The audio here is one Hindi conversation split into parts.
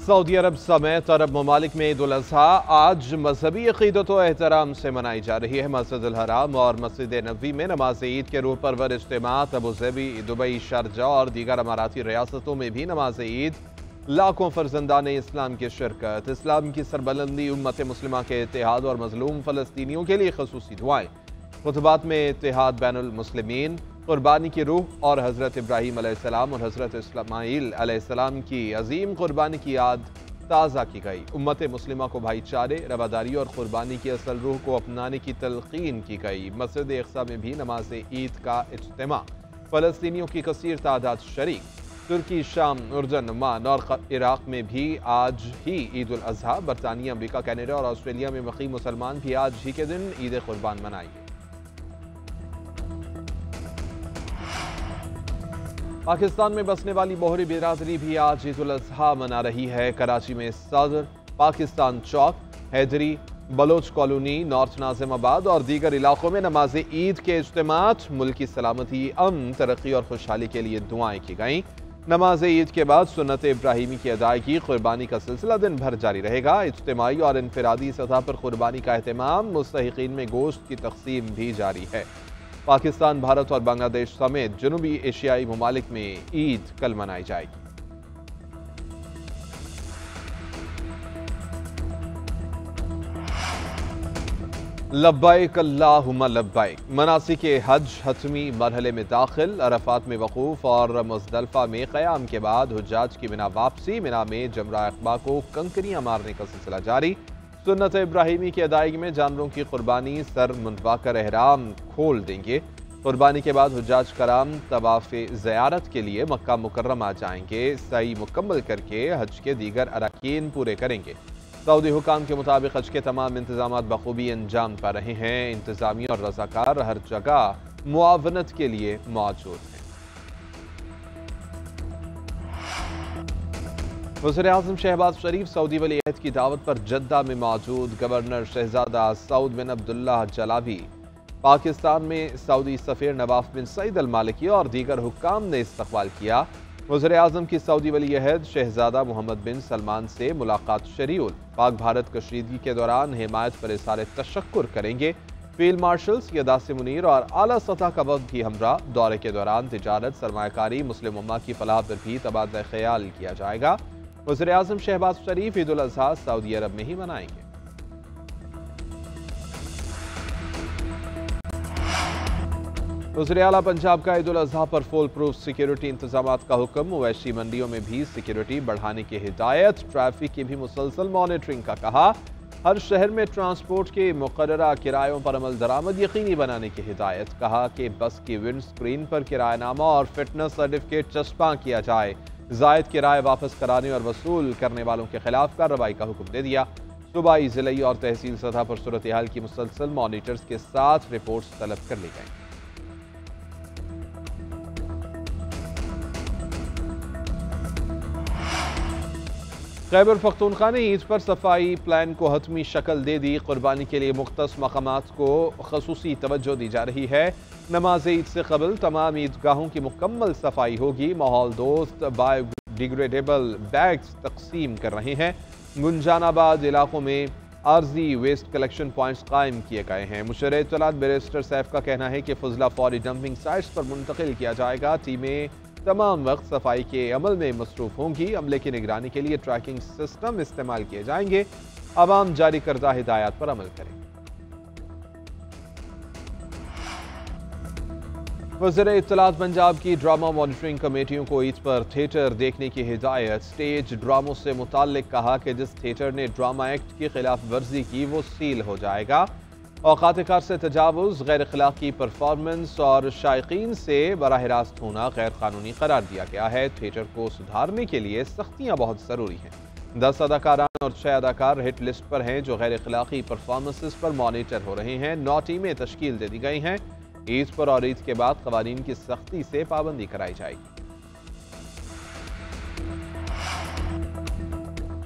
सऊदी अरब समेत अरब ममालिक में ईद उल अज़हा आज मजहबी अक़ीदत व एहतराम से मनाई जा रही है। मस्जिद अल हराम और मस्जिद नबवी में नमाज ईद के रूह परवर इज्तिमात अबूज़बी, दुबई, शारजा और दीगर अमाराती रियासतों में भी नमाज ईद, लाखों फर्जंदान इस्लाम की शिरकत, इस्लाम की सरबलंदी, उम्मत मुस्लिमा के इत्तेहाद और मजलूम फ़लस्तीनियों के लिए ख़ुसूसी दुआएं, खुतबात में इत्तेहाद बैनुल मुस्लिमीन, कुर्बानी की रूह और हज़रत इब्राहीम अलैहिस्सलाम और हज़रत इस्माईल अलैहिस्सलाम की अजीम कुर्बानी की याद ताज़ा की गई। उम्मत मुस्लिमा को भाईचारे, रवादारी और कुर्बानी की असल रूह को अपनाने की तलक़ीन की गई। मस्जिद अक़सा में भी नमाज ईद का इज्तिमा, फ़लस्तीनियों की कसीर तादाद शरीक। तुर्की, शाम, उर्दन, ओमान और इराक़ में भी आज ही ईद उल अज़हा। बरतानिया, अमरीका, कनाडा और ऑस्ट्रेलिया में मुक़ीम मुसलमान भी आज ही के दिन ईद कुर्बान मनाएंगे। पाकिस्तान में बसने वाली बोहरी बिरादरी भी आज ईद उल अज़हा मना रही है। कराची में सदर, पाकिस्तान चौक, हैदरी, बलोच कॉलोनी, नॉर्थ नाज़िमाबाद और दीगर इलाकों में नमाज ईद के इज्तिमात, मुल्क की सलामती, अमन, तरक्की और खुशहाली के लिए दुआएं की गईं। नमाज ईद के बाद सुन्नत इब्राहीमी की अदायगी, कुर्बानी का सिलसिला दिन भर जारी रहेगा। इज्तिमाई और इनफरादी सतह पर कुर्बानी का एहतमाम, मुस्तहिकीन में गोश्त की तकसीम भी जारी है। पाकिस्तान, भारत और बांग्लादेश समेत जनूबी एशियाई ममालिक में ईद कल मनाई जाएगी। लब्बाइक अल्लाहुम्मा लब्बाइक। मनासिक हज हतमी मरहले में दाखिल, अरफात में वकूफ़ और मुज़दलिफ़ा में क़याम के बाद हुज्जाज की मिना वापसी। मिना में जमरा अक़बा को कंकरियाँ मारने का सिलसिला जारी। सुन्नत इब्राहीमी की अदायगी में जानवरों की कुर्बानी, सर मुंडवा कर एहराम खोल देंगे। कुर्बानी के बाद हुज्जाज कराम तवाफ़ ज़ियारत के लिए मक्का मुकर्रमा जाएंगे। सई मुकम्मल करके हज के दीगर अरकान पूरे करेंगे। सऊदी हुकाम के मुताबिक हज के तमाम इंतजाम बखूबी अंजाम पा रहे हैं। इंतजामिया और रज़ाकार हर जगह मुआवनत के लिए मौजूद हैं। वज़ीर-ए-आज़म शहबाज शरीफ सऊदी वली अहद की दावत पर जद्दा में मौजूद। गवर्नर शहजादा सऊद बिन अब्दुल्लाह जलावी, पाकिस्तान में सऊदी सफ़ीर नवाफ बिन सईद अल मालिकी और दीगर हुक्काम ने इस्तक़बाल किया। वज़ीर-ए-आज़म की सऊदी वली अहद शहजादा मोहम्मद बिन सलमान से मुलाकात शरीउल। पाक भारत कशीदगी के दौरान हिमायत पर इज़हार तशक्कुर करेंगे। फील्ड मार्शल्स यदासे मुनीर और आला सतह का वक्त भी हमरा। दौरे के दौरान तिजारत, सरमायाकारी, मुस्लिम उम्मा की फलाह पर भी तबादला ख्याल किया जाएगा। वज़ीर-ए-आज़म शहबाज शरीफ ईद उल अज़हा सऊदी अरब में ही मनाएंगे। वज़ीर-ए-आला पंजाब का ईद उल अज़हा पर फुल प्रूफ सिक्योरिटी इंतजामात का हुक्म। मवेशी मंडियों में भी सिक्योरिटी बढ़ाने की हिदायत। ट्रैफिक की भी मुसलसल मॉनिटरिंग का कहा। हर शहर में ट्रांसपोर्ट के मुकर्ररा किरायों पर अमल दरामद यकीनी बनाने की हिदायत। कहा कि बस की विंड स्क्रीन पर किरायानामा और फिटनेस सर्टिफिकेट चस्पा किया जाए। जायद किराए वापस कराने और वसूल करने वालों के खिलाफ कार्रवाई का हुक्म दे दिया। सूबाई, जिलाई और तहसील सतह पर सूरत हाल की मुसलसल मॉनिटर्स के साथ रिपोर्ट्स तलब कर ली गई। खैबर पख्तूनख्वा ने ईद पर सफाई प्लान को हतमी शक्ल दे दी। कुर्बानी के लिए मुख्तस मकामात को खसूसी तवज्जो दी जा रही है। नमाज ईद से कबल तमाम ईदगाहों की मुकम्मल सफाई होगी। माहौल दोस्त बायोडिग्रेडेबल बैग्स तकसीम कर रहे हैं। गुंजानाबाद इलाकों में आर्जी वेस्ट कलेक्शन पॉइंट्स कायम किए गए हैं। मुशर्रे इत्तलात बैरिस्टर सैफ का कहना है कि फजला फौरी डंपिंग साइट्स पर मुंतकिल किया जाएगा। टीमें तमाम वक्त सफाई के अमल में मसरूफ होंगी। अमले की निगरानी के लिए ट्रैकिंग सिस्टम इस्तेमाल किए जाएंगे। आवाम जारी करदा हिदायत पर अमल करें। वज़ीर इत्तलात पंजाब की ड्रामा मॉनिटरिंग कमेटियों को ईद पर थिएटर देखने की हिदायत। स्टेज ड्रामों से मुताल्लिक कहा कि जिस थिएटर ने ड्रामा एक्ट की खिलाफ वर्जी की वो सील हो जाएगा। औकात-ए-कार से तजावुज़, गैर अखलाकी परफॉर्मेंस और शायकीन से बराह रास्त होना गैर कानूनी करार दिया गया है। थिएटर को सुधारने के लिए सख्तियाँ बहुत ज़रूरी हैं। 10 अदाकारान और 6 अदाकार हिट लिस्ट पर हैं जो गैर अखलाकी परफॉर्मेंसेस पर मॉनिटर हो रहे हैं। 9 टीमें तश्कील दे दी गई हैं। ईद पर और ईद के बाद क़वानीन की सख्ती से पाबंदी कराई जाएगी।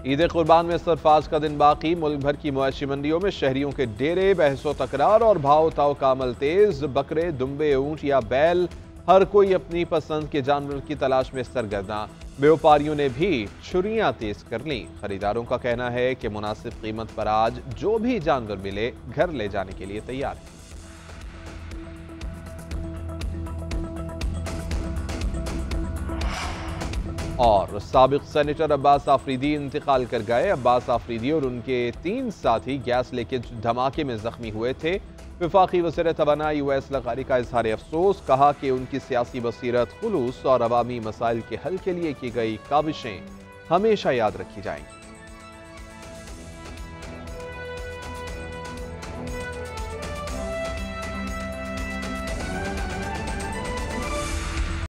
ईद कुर्बान में सिर्फ आज का दिन बाकी। मुल्क भर की मवेशी मंडियों में शहरियों के डेरे, बहसो तकरार और भाव ताव का अमल तेज। बकरे, दुम्बे, ऊंट या बैल हर कोई अपनी पसंद के जानवर की तलाश में सरगर्दा। व्यापारियों ने भी छुरियां तेज कर ली। खरीदारों का कहना है कि मुनासिब कीमत पर आज जो भी जानवर मिले घर ले जाने के लिए तैयार है। और साबिक सेनेटर अब्बास आफरीदी इंतकाल कर गए। अब्बास आफरीदी और उनके 3 साथी गैस लीकेज धमाके में जख्मी हुए थे। वफाकी वज़ीर तवानाई उवैस लग़ारी का इज़हार अफसोस, कहा कि उनकी सियासी बसीरत, खुलूस और अवामी मसाइल के हल के लिए की गई काविशें हमेशा याद रखी जाएंगी।